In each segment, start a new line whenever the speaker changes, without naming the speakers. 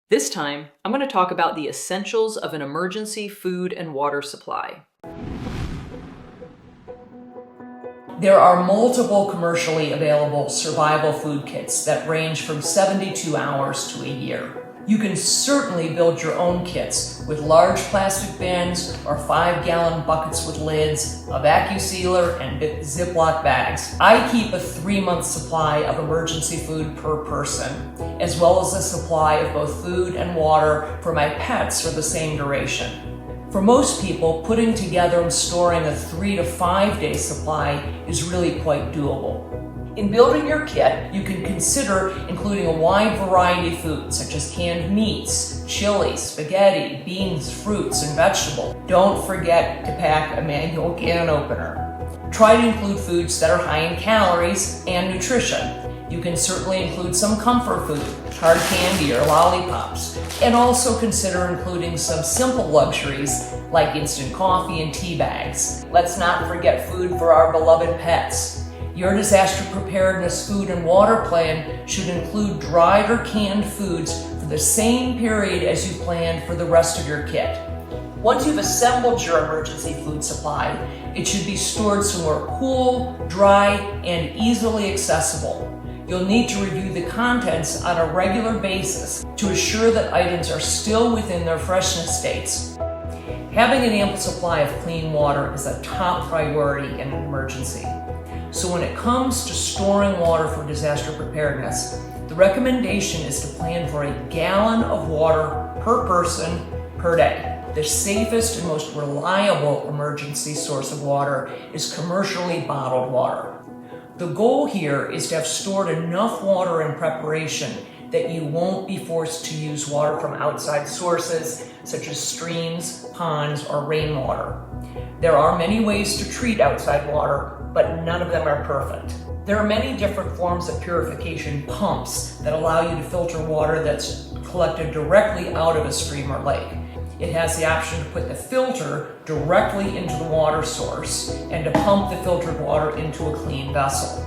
This time, I'm going to talk about the essentials of an emergency food and water supply.
There are multiple commercially available survival food kits that range from 72 hours to a year. You can certainly build your own kits with large plastic bins or 5-gallon buckets with lids, a vacuum sealer, and Ziploc bags. I keep a 3-month supply of emergency food per person, as well as a supply of both food and water for my pets for the same duration. For most people, putting together and storing a 3 to 5 day supply is really quite doable. In building your kit, you can consider including a wide variety of foods such as canned meats, chili, spaghetti, beans, fruits, and vegetables. Don't forget to pack a manual can opener. Try to include foods that are high in calories and nutrition. You can certainly include some comfort food, hard candy or lollipops, and also consider including some simple luxuries like instant coffee and tea bags. Let's not forget food for our beloved pets. Your disaster preparedness food and water plan should include dried or canned foods for the same period as you planned for the rest of your kit. Once you've assembled your emergency food supply, it should be stored somewhere cool, dry, and easily accessible. You'll need to review the contents on a regular basis to assure that items are still within their freshness dates. Having an ample supply of clean water is a top priority in an emergency. So when it comes to storing water for disaster preparedness, the recommendation is to plan for a gallon of water per person per day. The safest and most reliable emergency source of water is commercially bottled water. The goal here is to have stored enough water in preparation that you won't be forced to use water from outside sources such as streams, ponds, or rainwater. There are many ways to treat outside water, but none of them are perfect. There are many different forms of purification pumps that allow you to filter water that's collected directly out of a stream or lake. It has the option to put the filter directly into the water source and to pump the filtered water into a clean vessel.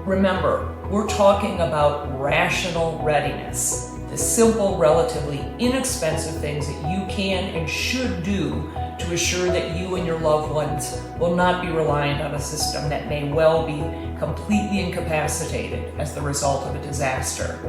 Remember, we're talking about rational readiness, the simple, relatively inexpensive things that you can and should do to assure that you and your loved ones will not be reliant on a system that may well be completely incapacitated as the result of a disaster.